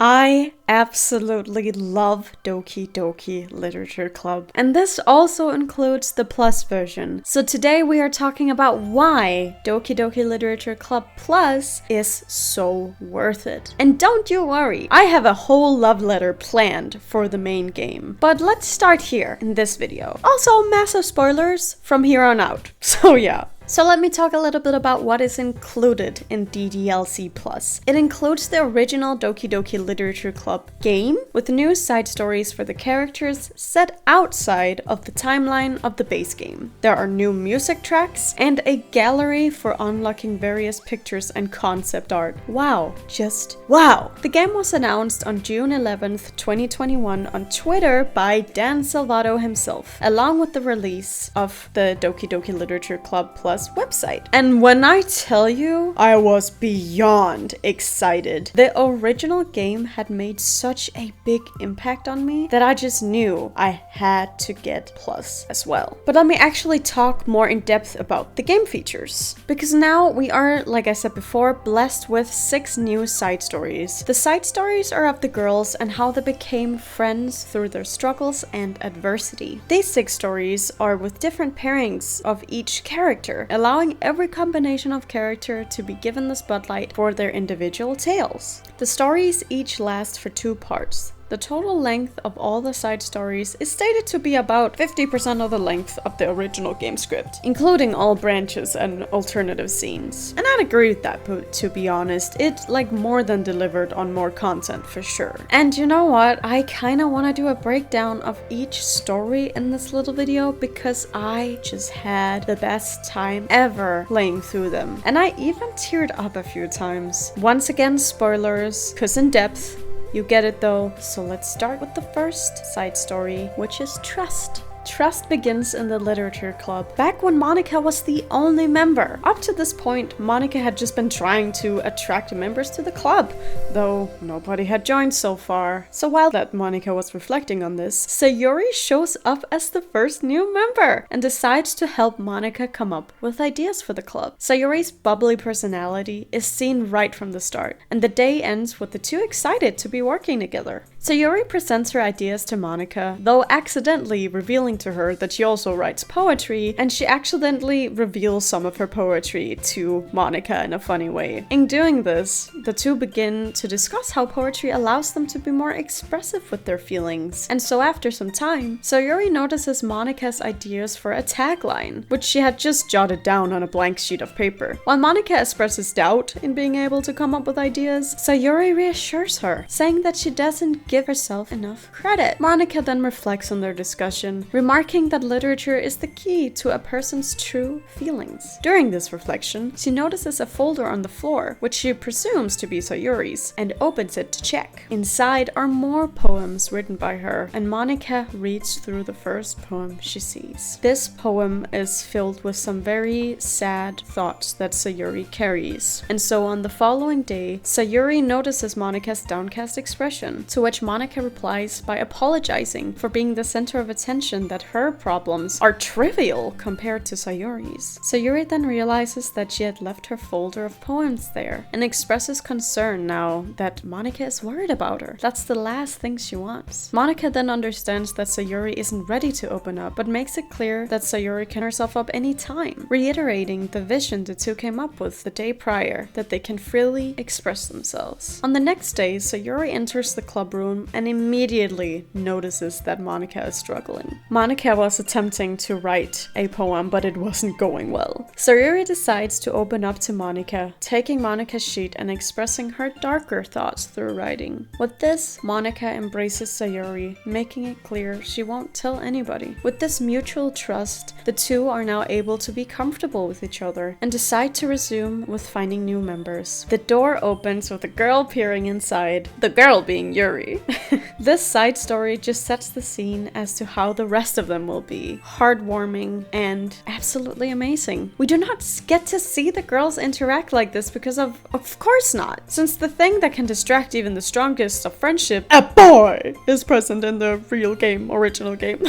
I absolutely love Doki Doki Literature Club, and this also includes the Plus version. So today we are talking about why Doki Doki Literature Club Plus is so worth it. And don't you worry, I have a whole love letter planned for the main game. But let's start here in this video. Also, massive spoilers from here on out. So yeah. So let me talk a little bit about what is included in DDLC Plus. It includes the original Doki Doki Literature Club game with new side stories for the characters set outside of the timeline of the base game. There are new music tracks and a gallery for unlocking various pictures and concept art. Wow, just wow! The game was announced on June 11th, 2021 on Twitter by Dan Salvato himself, along with the release of the Doki Doki Literature Club Plus website. And when I tell you, I was beyond excited. The original game had made such a big impact on me that I just knew I had to get Plus as well. But let me actually talk more in depth about the game features. Because now we are, like I said before, blessed with 6 new side stories. The side stories are of the girls and how they became friends through their struggles and adversity. These 6 stories are with different pairings of each character, allowing every combination of character to be given the spotlight for their individual tales. The stories each last for 2 parts. The total length of all the side stories is stated to be about 50% of the length of the original game script, including all branches and alternative scenes. And I'd agree with that, but to be honest, it more than delivered on more content for sure. And you know what? I kinda wanna do a breakdown of each story in this little video because I just had the best time ever playing through them. And I even teared up a few times. Once again, spoilers, 'cause in depth. You get it though, so let's start with the first side story, which is Trust. Trust begins in the literature club, back when Monika was the only member. Up to this point, Monika had just been trying to attract members to the club, though nobody had joined so far. So while that Monika was reflecting on this, Sayuri shows up as the first new member and decides to help Monika come up with ideas for the club. Sayuri's bubbly personality is seen right from the start, and the day ends with the two excited to be working together. Sayuri presents her ideas to Monika, though accidentally revealing to her that she also writes poetry, and she accidentally reveals some of her poetry to Monika in a funny way. In doing this, the two begin to discuss how poetry allows them to be more expressive with their feelings. And so after some time, Sayuri notices Monika's ideas for a tagline, which she had just jotted down on a blank sheet of paper. While Monika expresses doubt in being able to come up with ideas, Sayuri reassures her, saying that she doesn't give herself enough credit. Monika then reflects on their discussion, remarking that literature is the key to a person's true feelings. During this reflection, she notices a folder on the floor, which she presumes to be Sayuri's, and opens it to check. Inside are more poems written by her, and Monika reads through the first poem she sees. This poem is filled with some very sad thoughts that Sayuri carries. And so on the following day, Sayuri notices Monika's downcast expression, to which Monika replies by apologizing for being the center of attention, that her problems are trivial compared to Sayuri's. Sayuri then realizes that she had left her folder of poems there and expresses concern now that Monika is worried about her. That's the last thing she wants. Monika then understands that Sayuri isn't ready to open up, but makes it clear that Sayuri can herself up any time, reiterating the vision the two came up with the day prior, that they can freely express themselves. On the next day, Sayuri enters the club room and immediately notices that Monika is struggling. Monika was attempting to write a poem, but it wasn't going well. Sayuri decides to open up to Monika, taking Monika's sheet and expressing her darker thoughts through writing. With this, Monika embraces Sayuri, making it clear she won't tell anybody. With this mutual trust, the two are now able to be comfortable with each other and decide to resume with finding new members. The door opens with a girl peering inside, the girl being Yuri. This side story just sets the scene as to how the rest of them will be. Heartwarming and absolutely amazing. We do not get to see the girls interact like this because of course not. Since the thing that can distract even the strongest of friendship, a boy, is present in the real game, original game.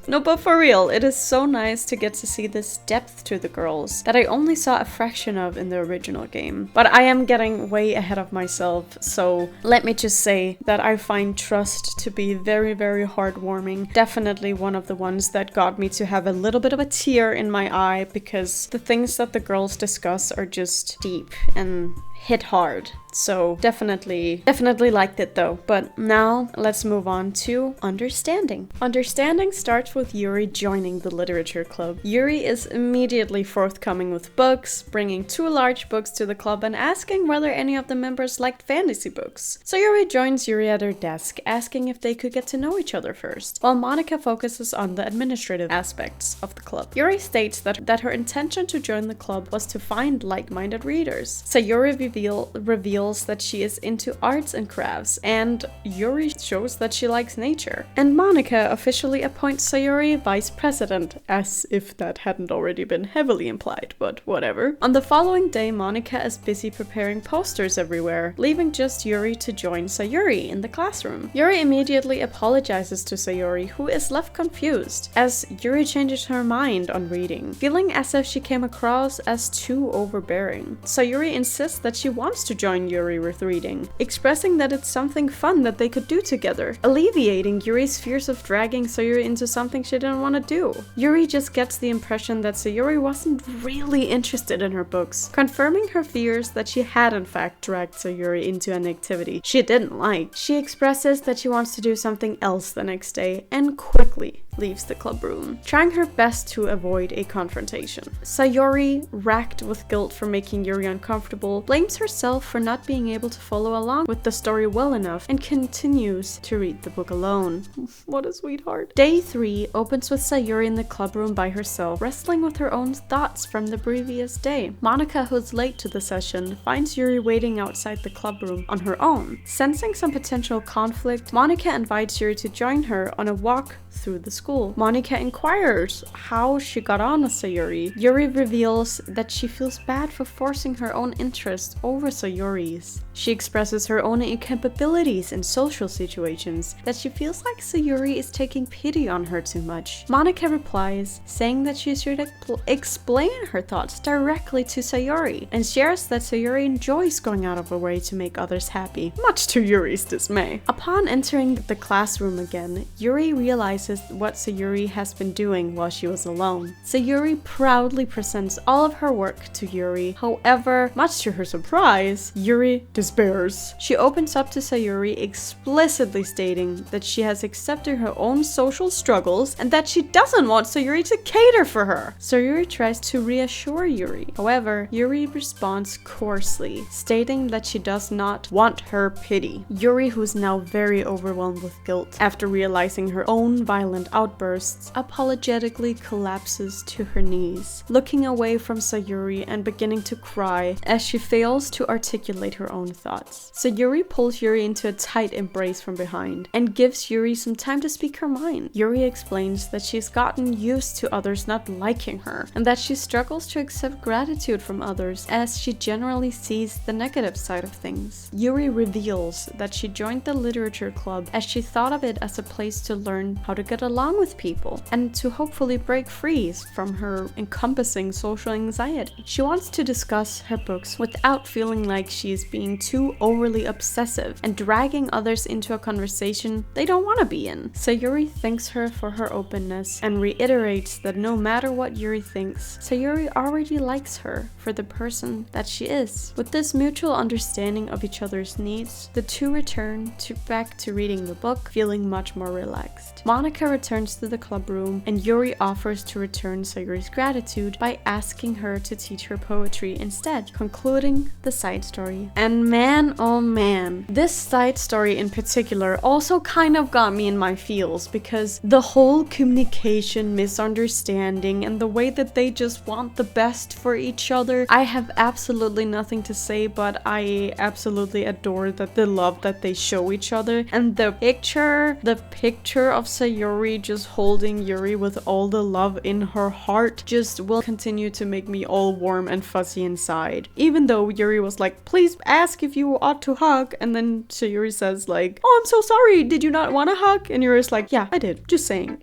No, but for real, it is so nice to get to see this depth to the girls that I only saw a fraction of in the original game. But I am getting way ahead of myself, so let me just say that I find Trust to be very, very heartwarming. Definitely one of the ones that got me to have a little bit of a tear in my eye, because the things that the girls discuss are just deep and hit hard. So definitely liked it though. But now let's move on to Understanding. Understanding starts with Yuri joining the literature club. Yuri is immediately forthcoming with books, bringing 2 large books to the club and asking whether any of the members liked fantasy books. So Yuri joins Yuri at her desk, asking if they could get to know each other first, while Monica focuses on the administrative aspects of the club. Yuri states that her intention to join the club was to find like-minded readers. So Yuri reveals that she is into arts and crafts, and Yuri shows that she likes nature. And Monica officially appoints Sayuri vice president, as if that hadn't already been heavily implied, but whatever. On the following day, Monica is busy preparing posters everywhere, leaving just Yuri to join Sayuri in the classroom. Yuri immediately apologizes to Sayuri, who is left confused, as Yuri changes her mind on reading, feeling as if she came across as too overbearing. Sayuri insists that she wants to join Yuri with reading, expressing that it's something fun that they could do together, alleviating Yuri's fears of dragging Sayuri into something she didn't want to do. Yuri just gets the impression that Sayuri wasn't really interested in her books, confirming her fears that she had in fact dragged Sayuri into an activity she didn't like. She expresses that she wants to do something else the next day and quickly leaves the club room, trying her best to avoid a confrontation. Sayuri, racked with guilt for making Yuri uncomfortable, blames herself for not being able to follow along with the story well enough and continues to read the book alone. What a sweetheart. Day 3 opens with Sayuri in the club room by herself, wrestling with her own thoughts from the previous day. Monica, who's late to the session, finds Yuri waiting outside the club room on her own. Sensing some potential conflict, Monica invites Yuri to join her on a walk through the school. Monica inquires how she got on with Sayuri. Yuri reveals that she feels bad for forcing her own interest over Sayuri's. She expresses her own incapabilities in social situations, that she feels like Sayuri is taking pity on her too much. Monica replies, saying that she should explain her thoughts directly to Sayuri, and shares that Sayuri enjoys going out of her way to make others happy, much to Yuri's dismay. Upon entering the classroom again, Yuri realizes what Sayuri has been doing while she was alone. Sayuri proudly presents all of her work to Yuri. However, much to her surprise, Yuri despairs. She opens up to Sayuri, explicitly stating that she has accepted her own social struggles and that she doesn't want Sayuri to cater for her. Sayuri tries to reassure Yuri. However, Yuri responds coarsely, stating that she does not want her pity. Yuri, who's now very overwhelmed with guilt after realizing her own violent outbursts, apologetically collapses to her knees, looking away from Sayuri and beginning to cry as she fails to articulate her own thoughts. Sayuri pulls Yuri into a tight embrace from behind and gives Yuri some time to speak her mind. Yuri explains that she's gotten used to others not liking her and that she struggles to accept gratitude from others as she generally sees the negative side of things. Yuri reveals that she joined the literature club as she thought of it as a place to learn how to get along with people and to hopefully break free from her encompassing social anxiety. She wants to discuss her books without feeling like she is being too overly obsessive and dragging others into a conversation they don't want to be in. Sayuri thanks her for her openness and reiterates that no matter what Yuri thinks, Sayuri already likes her for the person that she is. With this mutual understanding of each other's needs, the two return back to reading the book, feeling much more relaxed. Monica returns to the club room and Yuri offers to return Sayuri's gratitude by asking her to teach her poetry instead, concluding the side story. And man, oh man, this side story in particular also kind of got me in my feels, because the whole communication misunderstanding and the way that they just want the best for each other, I have absolutely nothing to say, but I absolutely adore the love that they show each other. And the picture of Sayuri just holding Yuri with all the love in her heart just will continue to make me all warm and fuzzy inside. Even though Yuri was like, please ask if you ought to hug, and then Sayuri says like, oh, I'm so sorry, did you not want to hug? And Yuri's like, yeah, I did, just saying.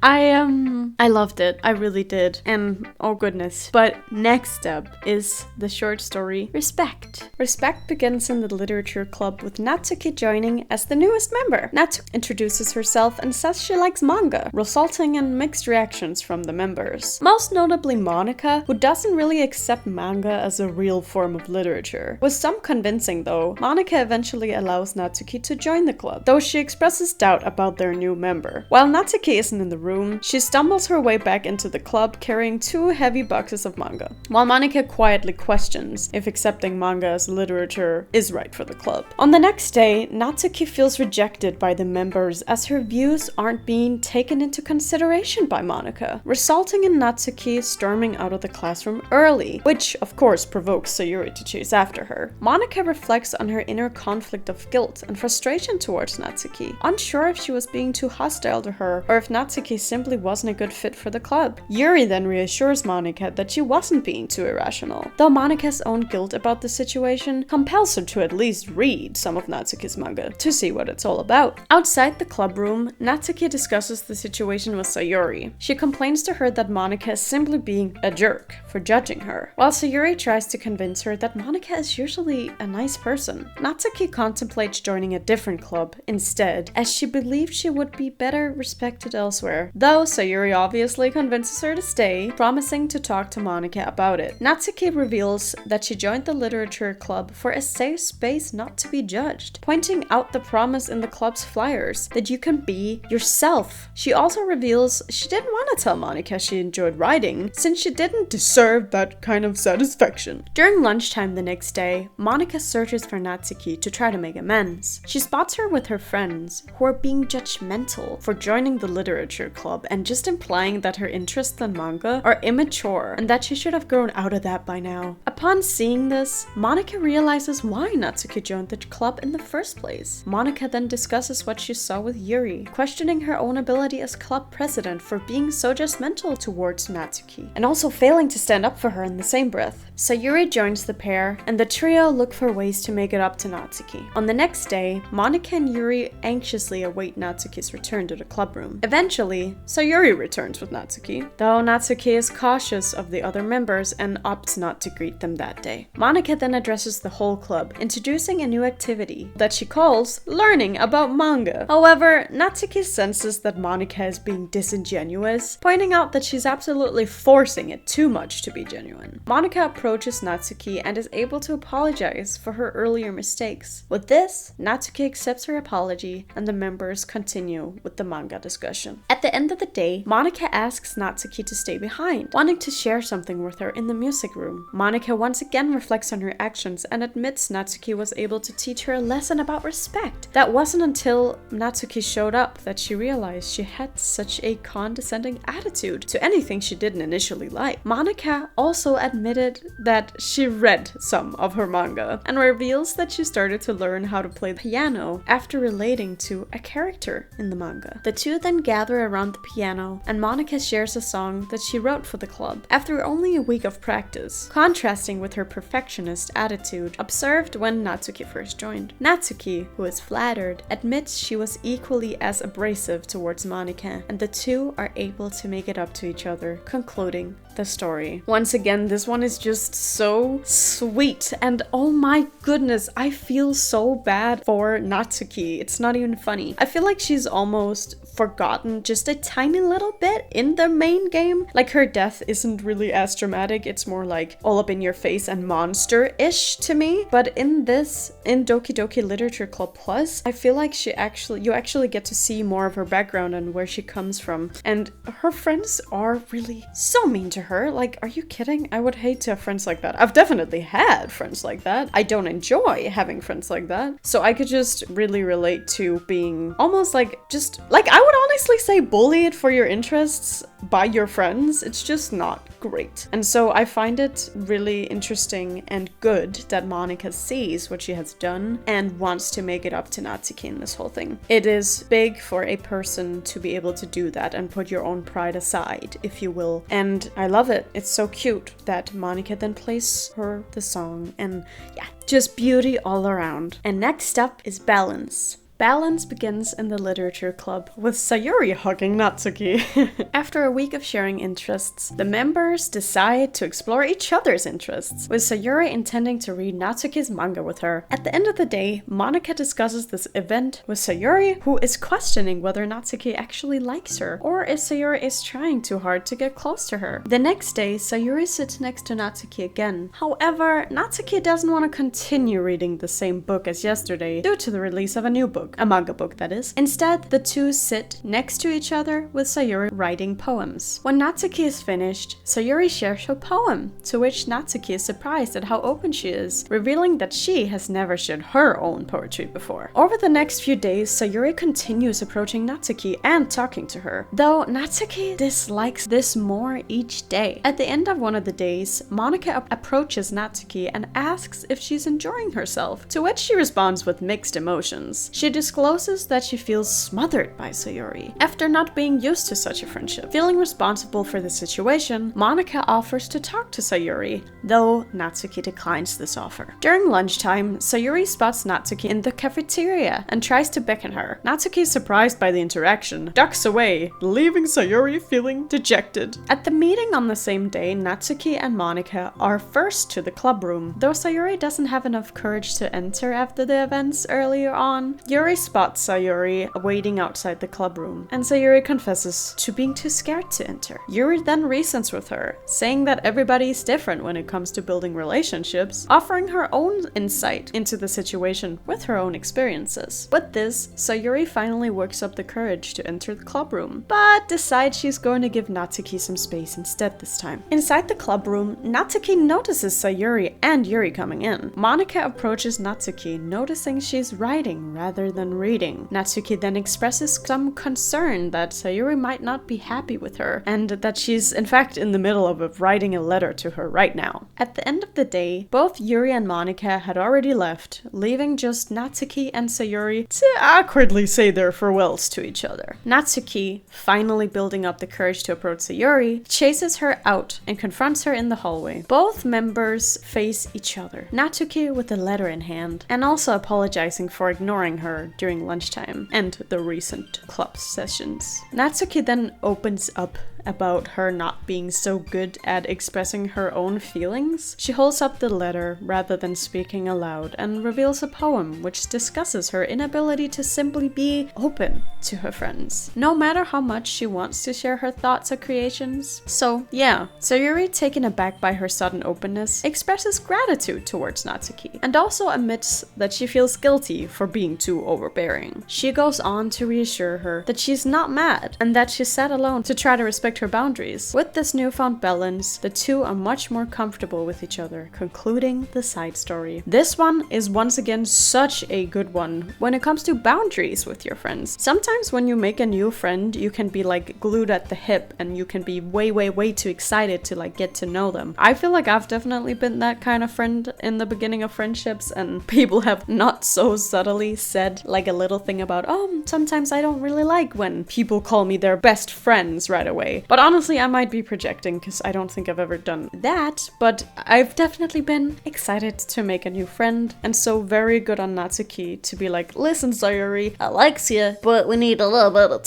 I loved it. I really did. And oh goodness. But next up is the short story Respect. Respect begins in the literature club with Natsuki joining as the newest member. Natsuki introduces herself and says she likes manga, resulting in mixed reactions from the members. Most notably Monika, who doesn't really accept manga as a real form of literature. With some convincing though, Monika eventually allows Natsuki to join the club, though she expresses doubt about their new member. While Natsuki isn't in the room, she stumbles her way back into the club carrying 2 heavy boxes of manga, while Monika quietly questions if accepting manga as literature is right for the club. On the next day, Natsuki feels rejected by the members as her views aren't being taken into consideration by Monika, resulting in Natsuki storming out of the classroom early, which of course provokes Sayuri to chase after her. Monika reflects on her inner conflict of guilt and frustration towards Natsuki, unsure if she was being too hostile to her or if Natsuki simply wasn't a good fit for the club. Yuri then reassures Monika that she wasn't being too irrational, though Monika's own guilt about the situation compels her to at least read some of Natsuki's manga to see what it's all about. Outside the club room, Natsuki discusses the situation with Sayuri. She complains to her that Monika is simply being a jerk for judging her, while Sayuri tries to convince her that Monika is usually a nice person. Natsuki contemplates joining a different club instead, as she believed she would be better respected elsewhere, though Sayuri obviously convinces her to stay, promising to talk to Monika about it. Natsuki reveals that she joined the literature club for a safe space not to be judged, pointing out the promise in the club's flyers that you can be yourself. She also reveals she didn't want to tell Monika she enjoyed writing, since she didn't deserve that kind of satisfaction. During lunchtime the next day, Monika searches for Natsuki to try to make amends. She spots her with her friends, who are being judgmental for joining the literature club and just implying that her interests in manga are immature and that she should have grown out of that by now. Upon seeing this, Monika realizes why Natsuki joined the club in the first place. Monika then discusses what she saw with Yuri, questioning her own ability as club president for being so judgmental towards Natsuki, and also failing to stand up for her in the same breath. Sayuri joins the pair, and the trio look for ways to make it up to Natsuki. On the next day, Monika and Yuri anxiously await Natsuki's return to the club room. Eventually, Sayuri returns with Natsuki, though Natsuki is cautious of the other members and opts not to greet them that day. Monika then addresses the whole club, introducing a new activity that she calls learning about manga. However, Natsuki senses that Monika is being disingenuous, pointing out that she's absolutely forcing it too much to be genuine. Monika approaches Natsuki and is able to apologize for her earlier mistakes. With this, Natsuki accepts her apology and the members continue with the manga discussion. At the end of the day, Monika asks Natsuki to stay behind, wanting to share something with her in the music room. Monika once again reflects on her actions and admits Natsuki was able to teach her a lesson about respect. That wasn't until Natsuki showed up that she realized she had such a condescending attitude to anything she didn't initially like. Monika also admitted that she read some of her manga and reveals that she started to learn how to play the piano after relating to a character in the manga. The two then gather around the piano and Monika shares a song that she wrote for the club after only a week of practice, contrasting with her perfectionist attitude observed when Natsuki first joined. Natsuki, who is flattered, admits she was equally as abrasive towards Monika, and the two are able to make it up to each other, concluding the story. Once again, this one is just so sweet, and oh my goodness, I feel so bad for Natsuki. It's not even funny. I feel like she's almost forgotten just a tiny little bit in the main game. Like, her death isn't really as dramatic, it's more like all up in your face and monster-ish to me. But in this, in Doki Doki Literature Club Plus, I feel like you actually get to see more of her background and where she comes from. And her friends are really so mean to her. Like, are you kidding? I would hate to have friends like that. I've definitely had friends like that. I don't enjoy having friends like that. So I could just really relate to being almost like, just like, I would honestly say bullied for your interests by your friends. It's just not great. And so I find it really interesting and good that Monika sees what she has done and wants to make it up to Natsuki in this whole thing. It is big for a person to be able to do that and put your own pride aside, if you will. And I love it. It's so cute that Monika then plays her the song, and yeah, just beauty all around. And next up is Balance. Balance begins in the literature club, with Sayuri hugging Natsuki. After a week of sharing interests, the members decide to explore each other's interests, with Sayuri intending to read Natsuki's manga with her. At the end of the day, Monika discusses this event with Sayuri, who is questioning whether Natsuki actually likes her, or if Sayuri is trying too hard to get close to her. The next day, Sayuri sits next to Natsuki again. However, Natsuki doesn't want to continue reading the same book as yesterday due to the release of a new book, a manga book that is. Instead, the two sit next to each other with Sayuri writing poems. When Natsuki is finished, Sayuri shares her poem, to which Natsuki is surprised at how open she is, revealing that she has never shared her own poetry before. Over the next few days, Sayuri continues approaching Natsuki and talking to her, though Natsuki dislikes this more each day. At the end of one of the days, Monika approaches Natsuki and asks if she's enjoying herself, to which she responds with mixed emotions. She discloses that she feels smothered by Sayuri after not being used to such a friendship. Feeling responsible for the situation, Monika offers to talk to Sayuri, though Natsuki declines this offer. During lunchtime, Sayuri spots Natsuki in the cafeteria and tries to beckon her. Natsuki is surprised by the interaction, ducks away, leaving Sayuri feeling dejected. At the meeting on the same day, Natsuki and Monika are first to the club room, though Sayuri doesn't have enough courage to enter after the events earlier on. Yuri spots Sayuri waiting outside the club room, and Sayuri confesses to being too scared to enter. Yuri then reasons with her, saying that everybody is different when it comes to building relationships, offering her own insight into the situation with her own experiences. With this, Sayuri finally works up the courage to enter the club room, but decides she's going to give Natsuki some space instead this time. Inside the club room, Natsuki notices Sayuri and Yuri coming in. Monika approaches Natsuki, noticing she's writing rather than reading. Natsuki then expresses some concern that Sayuri might not be happy with her, and that she's in fact in the middle of writing a letter to her right now. At the end of the day, both Yuri and Monika had already left, leaving just Natsuki and Sayuri to awkwardly say their farewells to each other. Natsuki, finally building up the courage to approach Sayuri, chases her out and confronts her in the hallway. Both members face each other, Natsuki with the letter in hand, and also apologizing for ignoring her during lunchtime and the recent club sessions. Natsuki then opens up about her not being so good at expressing her own feelings. She holds up the letter rather than speaking aloud and reveals a poem which discusses her inability to simply be open to her friends, no matter how much she wants to share her thoughts or creations. So yeah, Sayuri, taken aback by her sudden openness, expresses gratitude towards Natsuki and also admits that she feels guilty for being too overbearing. She goes on to reassure her that she's not mad and that she's sat alone to try to respect her boundaries. With this newfound balance, the two are much more comfortable with each other, concluding the side story. This one is once again such a good one when it comes to boundaries with your friends. Sometimes when you make a new friend, you can be like glued at the hip and you can be way too excited to like get to know them. I feel like I've definitely been that kind of friend in the beginning of friendships, and people have not so subtly said like a little thing about, oh, sometimes I don't really like when people call me their best friends right away. But honestly, I might be projecting because I don't think I've ever done that, but I've definitely been excited to make a new friend, and so very good on Natsuki to be like, listen Sayuri, I likes you, but we need a little bit of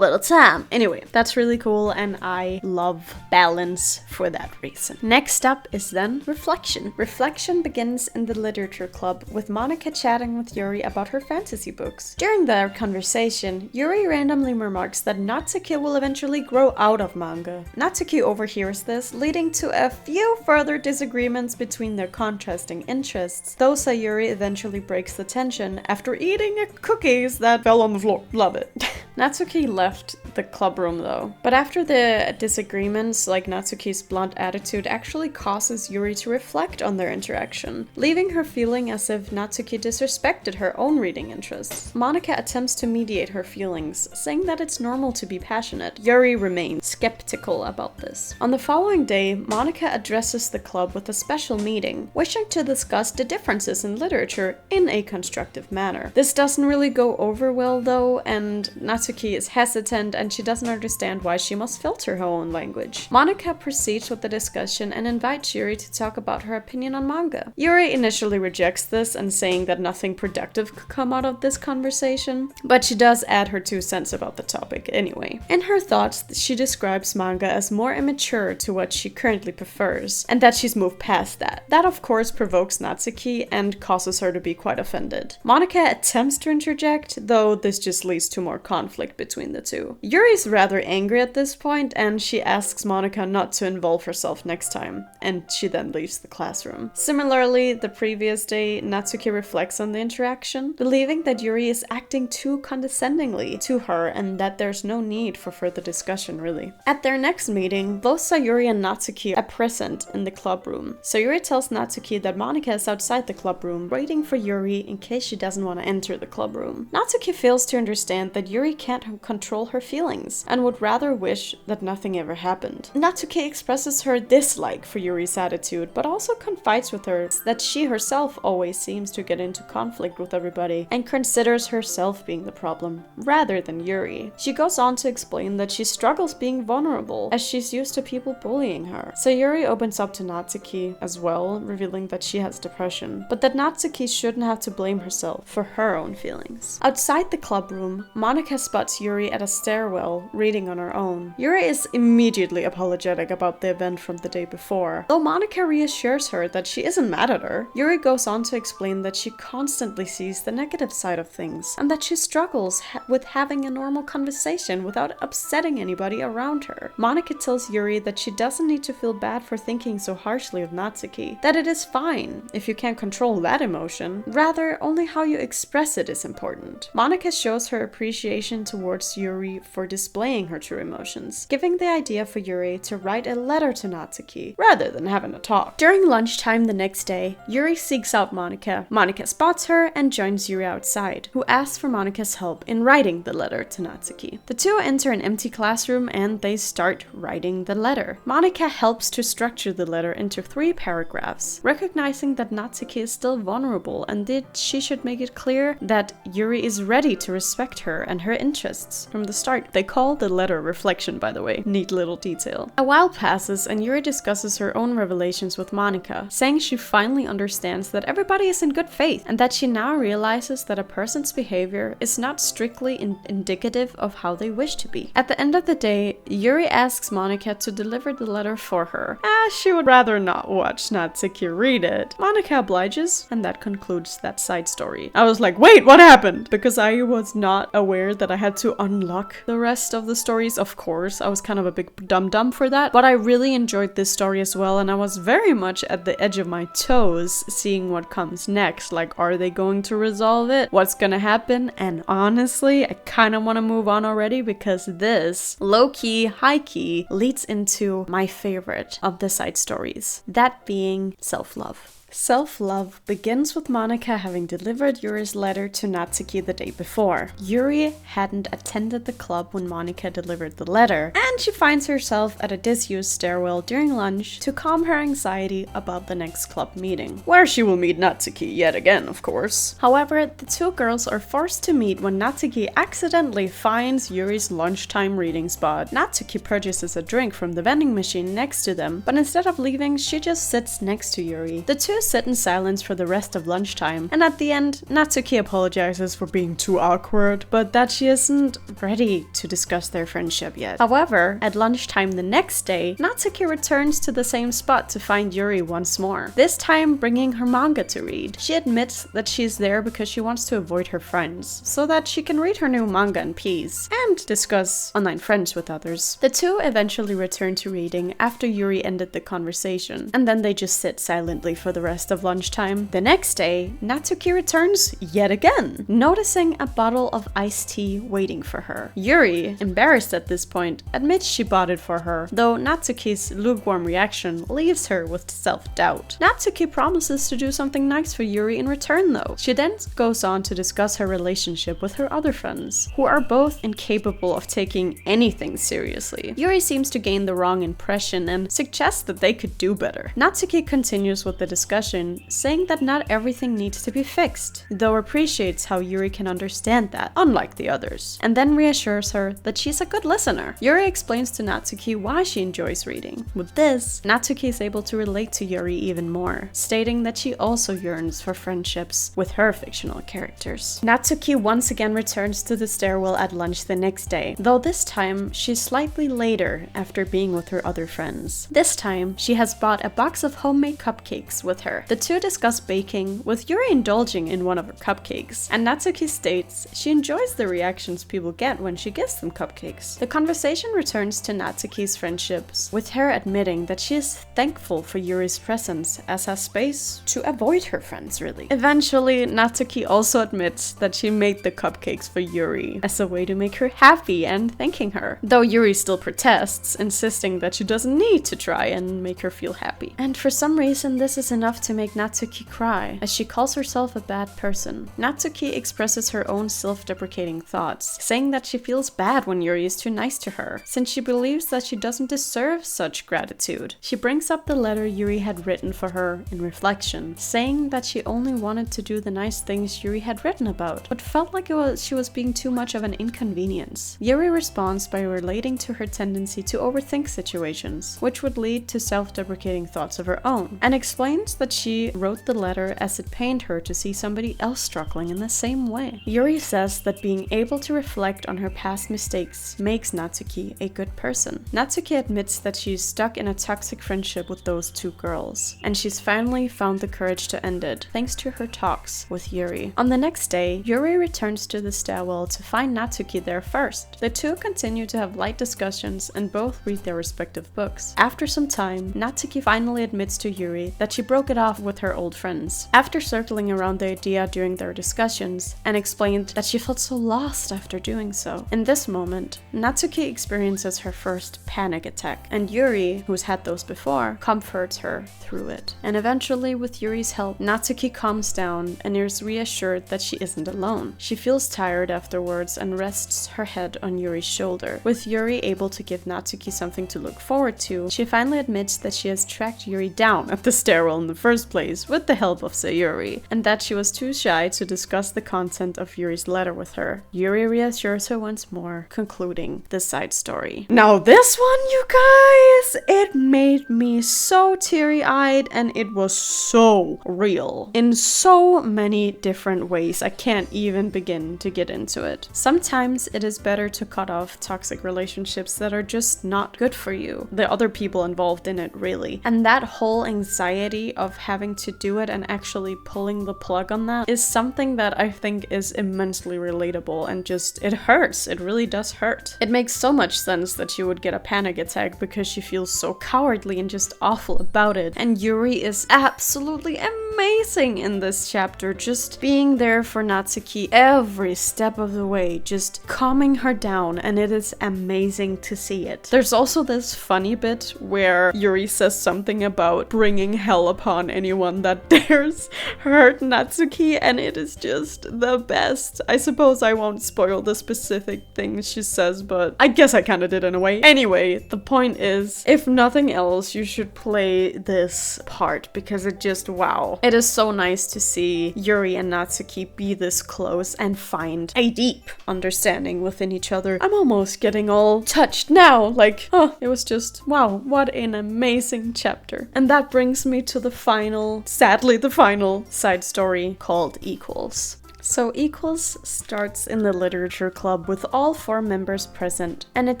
time, Anyway, that's really cool, and I love balance for that reason. Next up is then reflection. Reflection begins in the literature club with Monika chatting with Yuri about her fantasy books. During their conversation, Yuri randomly remarks that Natsuki will eventually grow out of manga. Natsuki overhears this, leading to a few further disagreements between their contrasting interests, though Sayuri eventually breaks the tension after eating cookies that fell on the floor. Love it. Natsuki left the club room though, but after the disagreements, like Natsuki's blunt attitude actually causes Yuri to reflect on their interaction, leaving her feeling as if Natsuki disrespected her own reading interests. Monika attempts to mediate her feelings, saying that it's normal to be passionate. Yuri remains skeptical about this. On the following day, Monika addresses the club with a special meeting, wishing to discuss the differences in literature in a constructive manner. This doesn't really go over well though, and Natsuki is hesitant and she doesn't understand why she must filter her own language. Monica proceeds with the discussion and invites Yuri to talk about her opinion on manga. Yuri initially rejects this and saying that nothing productive could come out of this conversation, but she does add her 2 cents about the topic anyway. In her thoughts, she describes manga as more immature to what she currently prefers, and that she's moved past that. That of course provokes Natsuki and causes her to be quite offended. Monica attempts to interject, though this just leads to more conflict between the two. Yuri's rather angry at this point, and she asks Monica not to involve herself next time, and she then leaves the classroom. Similarly, the previous day, Natsuki reflects on the interaction, believing that Yuri is acting too condescendingly to her and that there's no need for further discussion really. At their next meeting, both Sayuri and Natsuki are present in the club room. Sayuri tells Natsuki that Monica is outside the club room waiting for Yuri in case she doesn't want to enter the club room. Natsuki fails to understand that Yuri can't control her feelings and would rather wish that nothing ever happened. Natsuki expresses her dislike for Yuri's attitude, but also confides with her that she herself always seems to get into conflict with everybody and considers herself being the problem rather than Yuri. She goes on to explain that she struggles being vulnerable as she's used to people bullying her. Sayuri opens up to Natsuki as well, revealing that she has depression, but that Natsuki shouldn't have to blame herself for her own feelings. Outside the club room, Monica spots Yuri at a stairwell reading on her own. Yuri is immediately apologetic about the event from the day before. Though Monica reassures her that she isn't mad at her, Yuri goes on to explain that she constantly sees the negative side of things and that she struggles with having a normal conversation without upsetting anybody around her. Monica tells Yuri that she doesn't need to feel bad for thinking so harshly of Natsuki, that it is fine if you can't control that emotion, rather only how you express it is important. Monica shows her appreciation towards Yuri for displaying her true emotions, giving the idea for Yuri to write a letter to Natsuki rather than having a talk. During lunchtime the next day, Yuri seeks out Monica. Monica spots her and joins Yuri outside, who asks for Monica's help in writing the letter to Natsuki. The two enter an empty classroom and they start writing the letter. Monica helps to structure the letter into 3 paragraphs, recognizing that Natsuki is still vulnerable and that she should make it clear that Yuri is ready to respect her and her interests from the start. They call the letter reflection, by the way. Neat little detail. A while passes and Yuri discusses her own revelations with Monica, saying she finally understands that everybody is in good faith and that she now realizes that a person's behavior is not strictly indicative of how they wish to be. At the end of the day, Yuri asks Monica to deliver the letter for her, as she would rather not watch Natsuki read it. Monica obliges, and that concludes that side story. I was like, wait, what happened? Because I was not aware that I had to unlock the rest of the stories. Of course, I was kind of a big dum-dum for that, but I really enjoyed this story as well, and I was very much at the edge of my toes seeing what comes next. Like, are they going to resolve it? What's gonna happen? And honestly, I kind of want to move on already because this low-key, high-key leads into my favorite of the side stories, that being self-love. Self-love begins with Monica having delivered Yuri's letter to Natsuki the day before. Yuri hadn't attended the club when Monica delivered the letter, and she finds herself at a disused stairwell during lunch to calm her anxiety about the next club meeting, where she will meet Natsuki yet again, of course. However, the two girls are forced to meet when Natsuki accidentally finds Yuri's lunchtime reading spot. Natsuki purchases a drink from the vending machine next to them, but instead of leaving, she just sits next to Yuri. The two sit in silence for the rest of lunchtime, and at the end, Natsuki apologizes for being too awkward, but that she isn't ready to discuss their friendship yet. However, at lunchtime the next day, Natsuki returns to the same spot to find Yuri once more, this time bringing her manga to read. She admits that she's there because she wants to avoid her friends, so that she can read her new manga in peace and discuss online friends with others. The two eventually return to reading after Yuri ended the conversation, and then they just sit silently for the rest of lunchtime. The next day, Natsuki returns yet again, noticing a bottle of iced tea waiting for her. Yuri, embarrassed at this point, admits she bought it for her, though Natsuki's lukewarm reaction leaves her with self-doubt. Natsuki promises to do something nice for Yuri in return though. She then goes on to discuss her relationship with her other friends, who are both incapable of taking anything seriously. Yuri seems to gain the wrong impression and suggests that they could do better. Natsuki continues with the discussion discussion, saying that not everything needs to be fixed, though appreciates how Yuri can understand that, unlike the others, and then reassures her that she's a good listener. Yuri explains to Natsuki why she enjoys reading. With this, Natsuki is able to relate to Yuri even more, stating that she also yearns for friendships with her fictional characters. Natsuki once again returns to the stairwell at lunch the next day, though this time she's slightly later after being with her other friends. This time, she has brought a box of homemade cupcakes with her. The two discuss baking, with Yuri indulging in one of her cupcakes, and Natsuki states she enjoys the reactions people get when she gives them cupcakes. The conversation returns to Natsuki's friendships, with her admitting that she is thankful for Yuri's presence as a space to avoid her friends, really. Eventually, Natsuki also admits that she made the cupcakes for Yuri as a way to make her happy and thanking her, though Yuri still protests, insisting that she doesn't need to try and make her feel happy. And for some reason, this is enough to make Natsuki cry, as she calls herself a bad person. Natsuki expresses her own self-deprecating thoughts, saying that she feels bad when Yuri is too nice to her, since she believes that she doesn't deserve such gratitude. She brings up the letter Yuri had written for her in reflection, saying that she only wanted to do the nice things Yuri had written about, but felt like she was being too much of an inconvenience. Yuri responds by relating to her tendency to overthink situations, which would lead to self-deprecating thoughts of her own, and explains that she wrote the letter as it pained her to see somebody else struggling in the same way. Yuri says that being able to reflect on her past mistakes makes Natsuki a good person. Natsuki admits that she's stuck in a toxic friendship with those two girls, and she's finally found the courage to end it, thanks to her talks with Yuri. On the next day, Yuri returns to the stairwell to find Natsuki there first. The two continue to have light discussions and both read their respective books. After some time, Natsuki finally admits to Yuri that she broke it off with her old friends, after circling around the idea during their discussions, and explained that she felt so lost after doing so. In this moment, Natsuki experiences her first panic attack, and Yuri, who's had those before, comforts her through it. And eventually, with Yuri's help, Natsuki calms down and is reassured that she isn't alone. She feels tired afterwards and rests her head on Yuri's shoulder. With Yuri able to give Natsuki something to look forward to, she finally admits that she has tracked Yuri down at the stairwell in the first place with the help of Sayuri, and that she was too shy to discuss the content of Yuri's letter with her. Yuri reassures her once more, concluding the side story. Now this one, you guys, it made me so teary-eyed, and it was so real in so many different ways. I can't even begin to get into it. Sometimes it is better to cut off toxic relationships that are just not good for you, the other people involved in it, really. And that whole anxiety of having to do it and actually pulling the plug on that is something that I think is immensely relatable, and just, it hurts. It really does hurt. It makes so much sense that she would get a panic attack because she feels so cowardly and just awful about it. And Yuri is absolutely amazing in this chapter, just being there for Natsuki every step of the way, just calming her down, and it is amazing to see it. There's also this funny bit where Yuri says something about bringing hell upon anyone that dares hurt Natsuki, and it is just the best. I suppose I won't spoil the specific things she says, but I guess I kinda did in a way. Anyway, the point is, if nothing else, you should play this part because it just, wow. It is so nice to see Yuri and Natsuki be this close and find a deep understanding within each other. I'm almost getting all touched now, like, oh, it was just, wow, what an amazing chapter. And that brings me to the final, sadly the final side story called Equals. So Equals starts in the literature club with all 4 members present, and it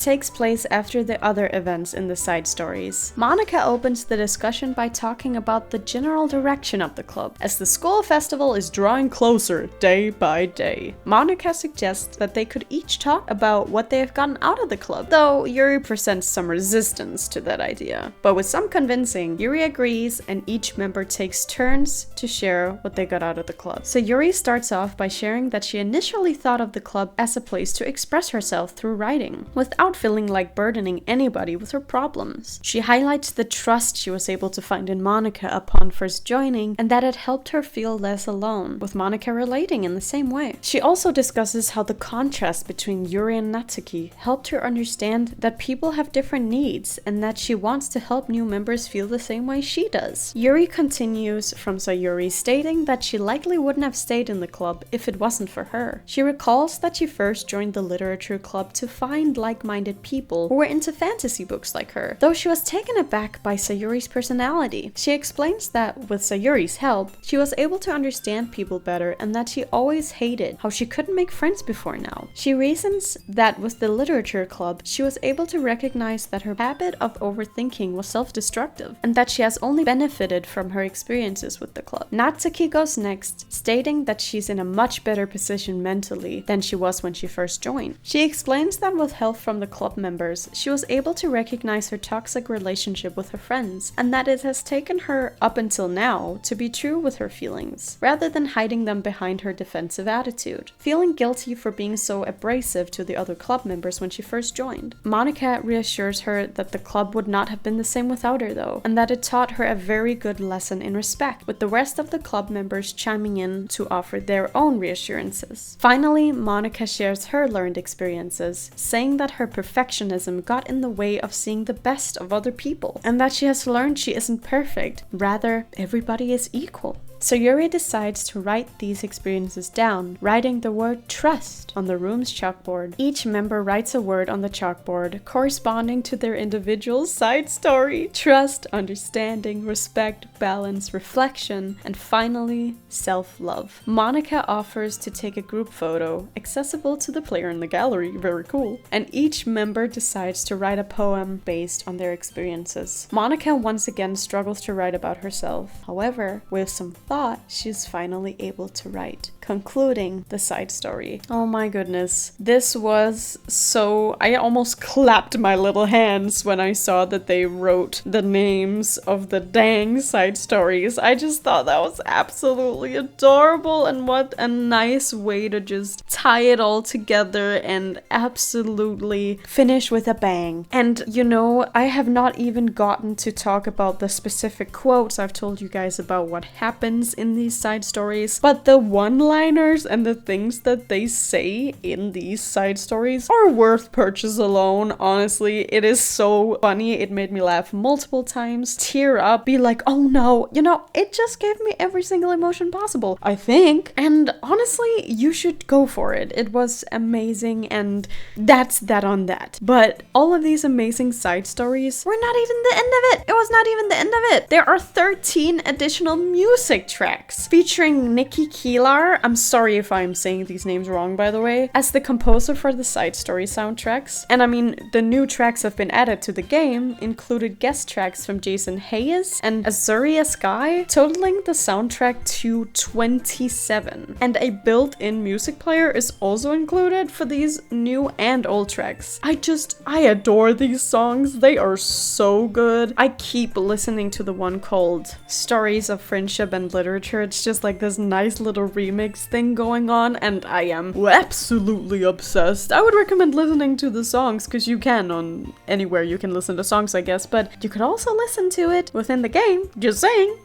takes place after the other events in the side stories. Monica opens the discussion by talking about the general direction of the club, as the school festival is drawing closer day by day. Monica suggests that they could each talk about what they have gotten out of the club, though Yuri presents some resistance to that idea. But with some convincing, Yuri agrees, and each member takes turns to share what they got out of the club. So Yuri starts off off by sharing that she initially thought of the club as a place to express herself through writing, without feeling like burdening anybody with her problems. She highlights the trust she was able to find in Monika upon first joining, and that it helped her feel less alone, with Monika relating in the same way. She also discusses how the contrast between Yuri and Natsuki helped her understand that people have different needs, and that she wants to help new members feel the same way she does. Yuri continues from Sayuri, stating that she likely wouldn't have stayed in the club if it wasn't for her. She recalls that she first joined the literature club to find like-minded people who were into fantasy books like her, though she was taken aback by Sayuri's personality. She explains that with Sayuri's help, she was able to understand people better, and that she always hated how she couldn't make friends before now. She reasons that with the literature club, she was able to recognize that her habit of overthinking was self-destructive, and that she has only benefited from her experiences with the club. Natsuki goes next, stating that she's in a much better position mentally than she was when she first joined. She explains that with help from the club members, she was able to recognize her toxic relationship with her friends, and that it has taken her up until now to be true with her feelings, rather than hiding them behind her defensive attitude, feeling guilty for being so abrasive to the other club members when she first joined. Monika reassures her that the club would not have been the same without her though, and that it taught her a very good lesson in respect, with the rest of the club members chiming in to offer their own reassurances. Finally, Monika shares her learned experiences, saying that her perfectionism got in the way of seeing the best of other people, and that she has learned she isn't perfect, rather everybody is equal. So Yuri decides to write these experiences down, writing the word trust on the room's chalkboard. Each member writes a word on the chalkboard corresponding to their individual side story: trust, understanding, respect, balance, reflection, and finally, self-love. Monika offers to take a group photo, accessible to the player in the gallery, very cool, and each member decides to write a poem based on their experiences. Monika once again struggles to write about herself. However, with some thought, she's finally able to write, concluding the side story. Oh my goodness. This was so... I almost clapped my little hands when I saw that they wrote the names of the dang side stories. I just thought that was absolutely adorable, and what a nice way to just tie it all together and absolutely finish with a bang. And you know, I have not even gotten to talk about the specific quotes. I've told you guys about what happens in these side stories, but the one-liners and the things that they say in these side stories are worth purchase alone. Honestly, it is so funny. It made me laugh multiple times, tear up, be like, oh no, you know, it just gave me every single emotion possible, I think. And honestly, you should go for it. It was amazing, and that's that on that. But all of these amazing side stories were not even the end of it. It was not even the end of it. There are 13 additional music tracks featuring Nikki Keelar, I'm sorry if I'm saying these names wrong by the way, as the composer for the side story soundtracks. And I mean, the new tracks have been added to the game, included guest tracks from Jason Hayes and Azuria Sky, totaling the soundtrack to 27. And a built-in music player is also included for these new and old tracks. I adore these songs. They are so good. I keep listening to the one called Stories of Friendship and Literature. It's just like this nice little remix thing going on, and I am absolutely obsessed. I would recommend listening to the songs, because you can on anywhere you can listen to songs, I guess, but you could also listen to it within the game, just saying.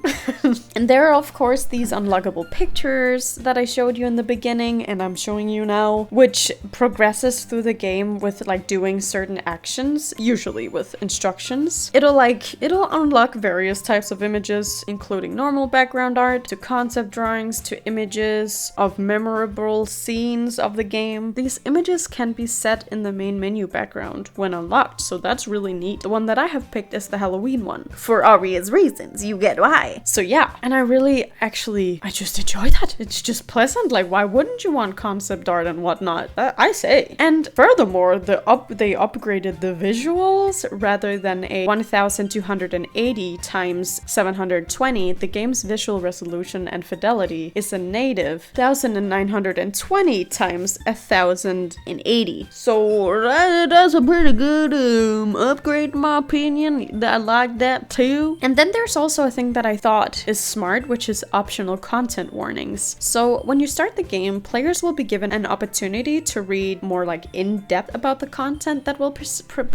And there are of course these unlockable pictures that I showed you in the beginning, and I'm showing you now, which progresses through the game with like doing certain actions, usually with instructions. It'll unlock various types of images, including normal background art, to concept drawings, to images of memorable scenes of the game. These images can be set in the main menu background when unlocked, so that's really neat. The one that I have picked is the Halloween one. For obvious reasons, you get why. So yeah, and I just enjoy that. It's just pleasant. Like, why wouldn't you want concept art and whatnot? I say. And furthermore, they upgraded the visuals. Rather than a 1280 times 720, the game's visual resolution and fidelity is a native 1920 times 1080. So that's a pretty good upgrade in my opinion. I like that too. And then there's also a thing that I thought is smart, which is optional content warnings. So when you start the game, players will be given an opportunity to read more like in-depth about the content that will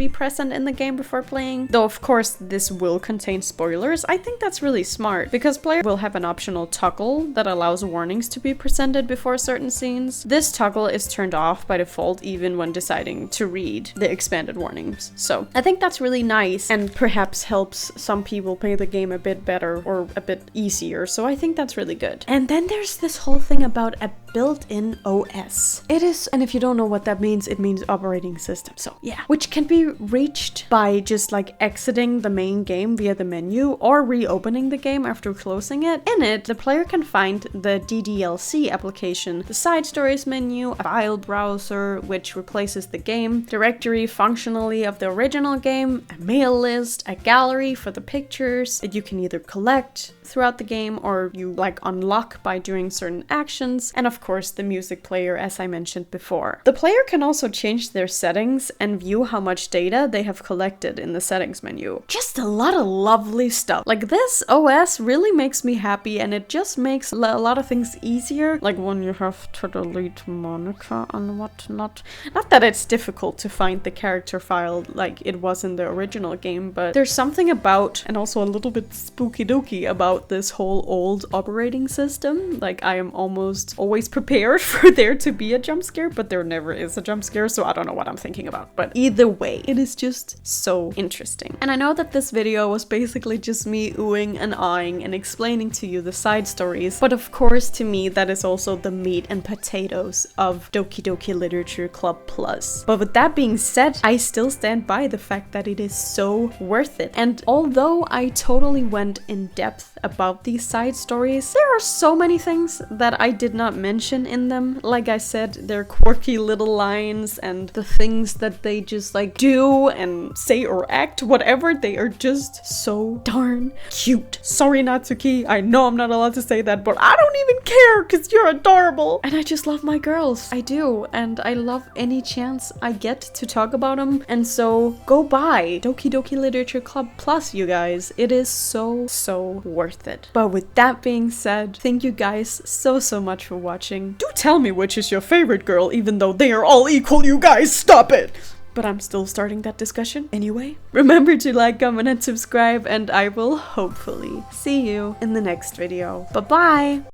be present in the game before playing. Though of course this will contain spoilers. I think that's really smart because players will have an optional toggle that allows warnings to be presented before certain scenes. This toggle is turned off by default even when deciding to read the expanded warnings. So I think that's really nice and perhaps helps some people play the game a bit better or a bit easier. So I think that's really good. And then there's this whole thing about a built-in OS. It is, and if you don't know what that means, it means operating system. So yeah, which can be reached by just like exiting the main game via the menu or reopening the game after closing it. In it, the player can find the DDLC application, the side stories menu, a file browser which replaces the game directory functionally of the original game, a mail list, a gallery for the pictures that you can either collect throughout the game or you like unlock by doing certain actions, and of course the music player as I mentioned before. The player can also change their settings and view how much data they have collected in the settings menu. Just a lot of lovely stuff. Like this OS really makes me happy and it just makes a lot of things easier, like when you have to delete Monica and whatnot. Not that it's difficult to find the character file like it was in the original game, but there's something about, and also a little bit spooky doky about this whole old operating system. Like I am almost always prepared for there to be a jump scare, but there never is a jump scare, so I don't know what I'm thinking about. But either way, it is just so interesting. And I know that this video was basically just me oohing and ahhing and explaining to you the side stories, but of course to me that is also the meat and potatoes of Doki Doki Literature Club Plus. But with that being said, I still stand by the fact that it is so worth it. And although I totally went in depth about these side stories, there are so many things that I did not mention in them. Like I said, their quirky little lines and the things that they just like do and say or act, whatever, they are just so darn cute. Sorry Natsuki, I know I'm not allowed to say that, but I don't even care because you're adorable. And I just love my girls. I do. And I love any chance I get to talk about them. And so go buy Doki Doki Literature Club Plus, you guys. It is so worth it. But with that being said, thank you guys so much for watching. Do tell me which is your favorite girl, even though they are all equal, you guys. Stop it! But I'm still starting that discussion anyway. Remember to like, comment, and subscribe, and I will hopefully see you in the next video. Bye-bye!